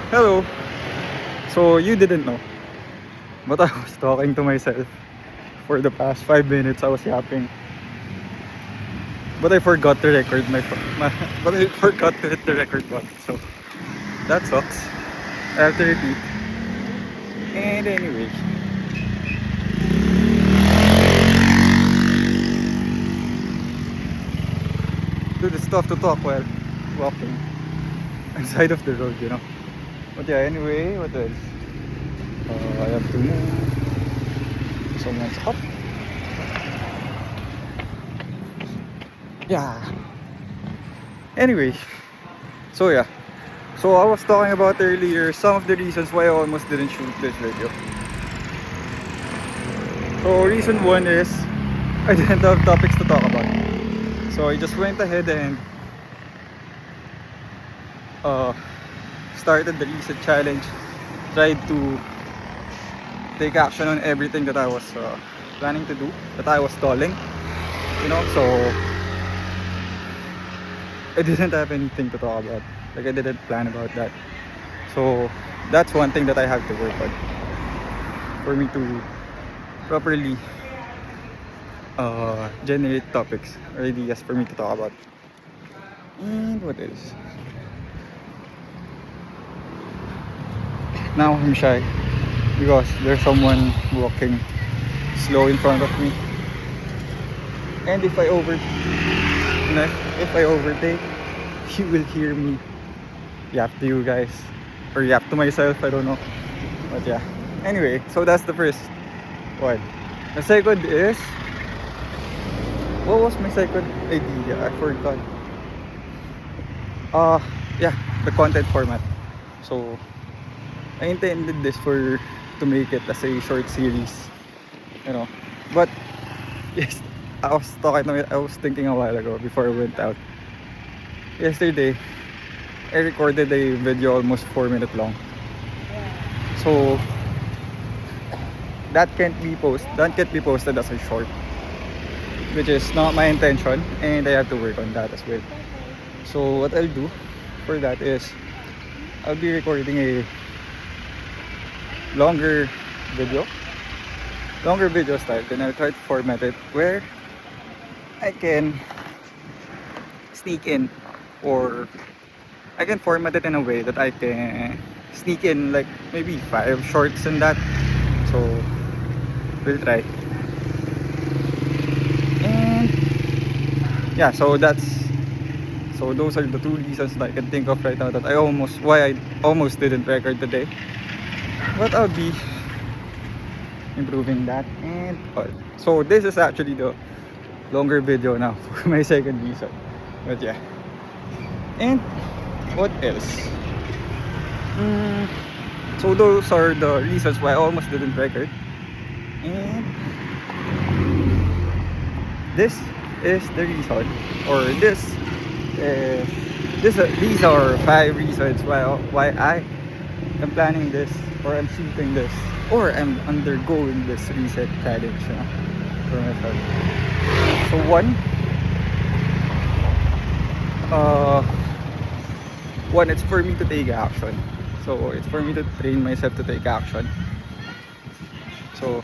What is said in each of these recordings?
Hello. So you didn't know, but I was talking to myself for the past 5 minutes. I was yapping, but I forgot to record my but I forgot to hit the record button. So that sucks. I have to repeat. And anyway, dude, it's tough to talk while walking on the side of the road. But yeah, anyway, what else? I have to move. Someone's up. Yeah. Anyway, so yeah. So I was talking about earlier some of the reasons why I almost didn't shoot this video. So reason one is I didn't have topics to talk about. So I just went ahead and uh, started the reset challenge. Tried to take action on everything that I was planning to do, that I was stalling. So I didn't have anything to talk about. Like I didn't plan about that. So that's one thing that I have to work on for me to properly generate topics or ideas for me to talk about. And what else? Now I'm shy because there's someone walking slow in front of me. And if I overtake, you will hear me yap to you guys or yap to myself. I don't know, but yeah. Anyway, so that's the first one. The second is, what was my second idea? I forgot. Yeah, the content format. So I intended this to make it as a short series. But yes, I was thinking a while ago before I went out. Yesterday, I recorded a video almost 4 minutes long. So that can't be posted as a short, which is not my intention, and I have to work on that as well. So what I'll do for that is I'll be recording a longer video style. Then I'll try to format it where I can sneak in, or I can format it in a way that I can sneak in like maybe 5 shorts in that. So we'll try. And yeah, so those are the two reasons that I can think of right now that I almost didn't record today. But I'll be improving that and all. So this is actually the longer video now for my second reason. But yeah. And what else? So those are the reasons why I almost didn't record. And this is the reason, or these are 5 reasons why I am planning this, or I'm shooting this, or I'm undergoing this reset challenge for myself. So one, it's for me to take action. So it's for me to train myself to take action. So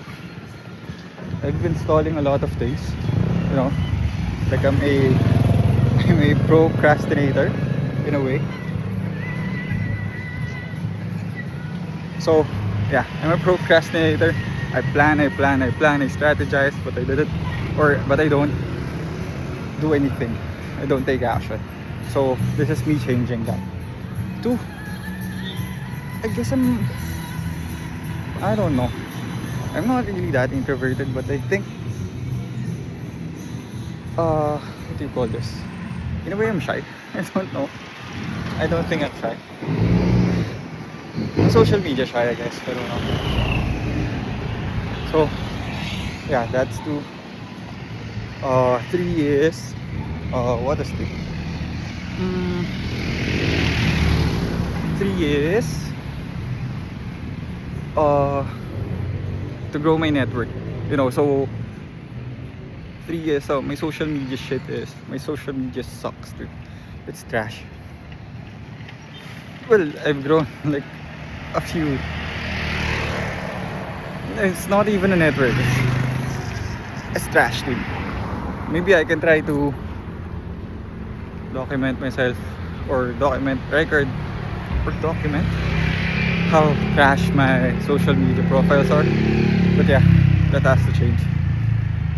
I've been stalling a lot of things, like I'm a procrastinator in a way. So yeah, I'm a procrastinator. I plan, I strategize, but I don't do anything. I don't take action. So this is me changing that. 2, I guess I don't know. I'm not really that introverted, but I think what do you call this? In a way I'm shy. I don't know. I don't think I'm shy. Social media shy, I guess. I don't know. So yeah, that's 2. 3 is what is 3? 3 is to grow my network. So 3 is my social media sucks, dude. It's trash. Well, I've grown like a few. It's not even a network. It's trash, dude. Maybe I can try to document myself or record or document how trash my social media profiles are. But yeah, that has to change.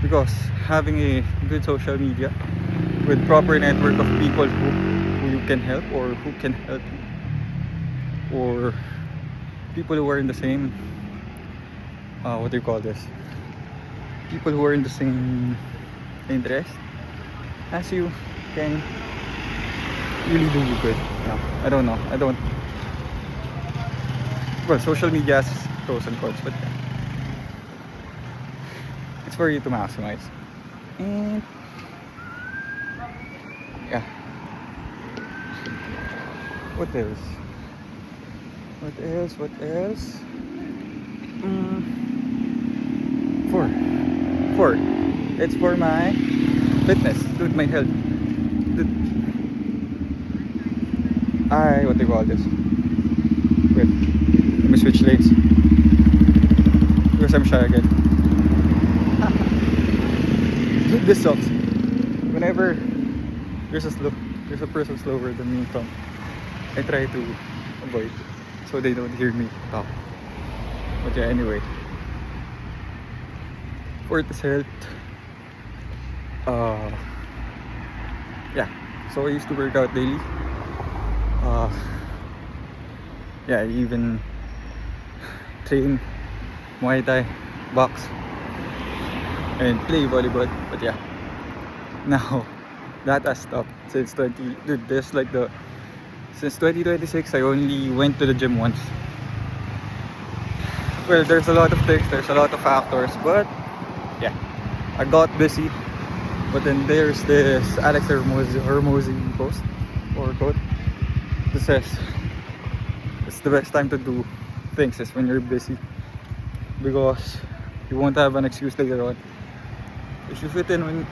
Because having a good social media with proper network of people who you can help or who can help you, or people who are in the same what do you call this, people who are in the same interest as you, can really do you good. No, I don't know, I don't, well, social media has pros and cons, but yeah, it's for you to maximize. And yeah, what else? What else? Four. Four. It's for my fitness, dude, my health. Dude, what do you call this? Wait, let me switch lanes. Because I'm shy again. Dude, this sucks. Whenever there's a person slower than me in front, I try to avoid so they don't hear me talk. But yeah, anyway, for this health, yeah, so I used to work out daily. Yeah, I even train Muay Thai, box, and play volleyball. But yeah, now that has stopped since dude, there's like since 2026 I only went to the gym once. Well, there's a lot of things, there's a lot of factors, but yeah, I got busy. But then there's this Alex Hermosi post or quote that says it's the best time to do things is when you're busy, because you won't have an excuse later on. If you fit it in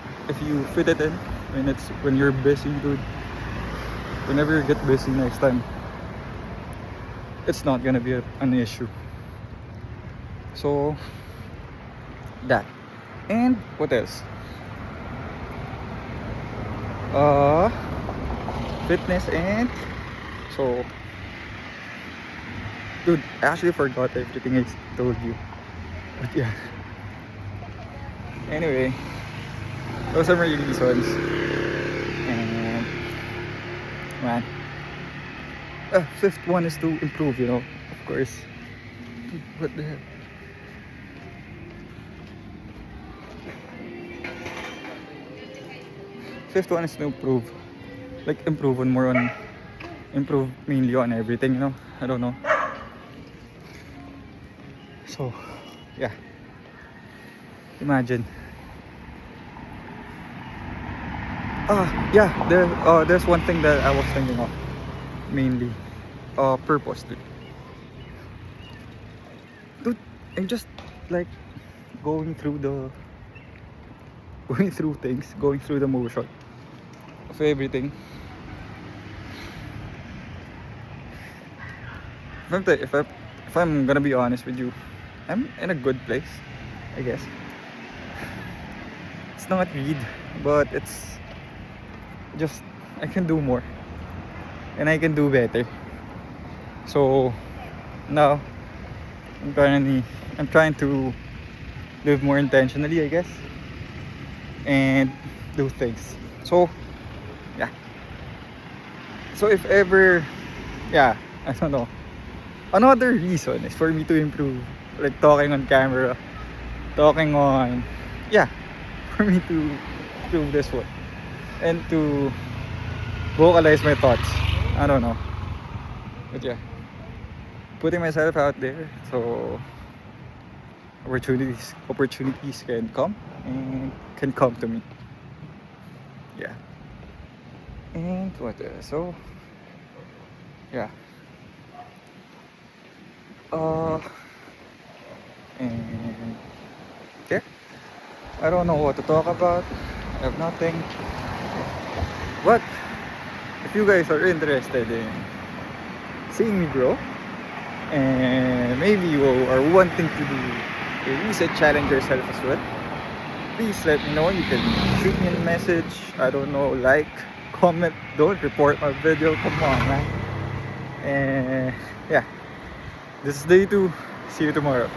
when you're busy, dude, whenever you get busy next time, it's not gonna be an issue. So that, and what else? Fitness, and so, dude, I actually forgot everything I told you. But yeah, anyway, those are my reasons. And man, fifth one is to improve, of course. Dude, what the heck? Fifth one is to improve, like improve mainly on everything, I don't know. So yeah, imagine. Yeah, there's one thing that I was thinking of mainly, purpose, dude. I'm just like going through things, going through the motion of everything. If I'm gonna be honest with you, I'm in a good place, I guess. It's not greed, but it's just I can do more and I can do better. So now I'm trying to live more intentionally, I guess, and do things. So yeah. So if ever, yeah, I don't know. Another reason is for me to improve, like talking on camera, yeah, for me to improve this one and to vocalize my thoughts. I don't know, but yeah, putting myself out there so opportunities can come and can come to me. Yeah, and what else? So yeah, and yeah, I don't know what to talk about. I have nothing. But if you guys are interested in seeing me grow, and maybe you are wanting to do a reset challenge yourself as well, please let me know. You can shoot me a message, I don't know, like, comment, don't report my video, come on man. And yeah, this is day 2, see you tomorrow.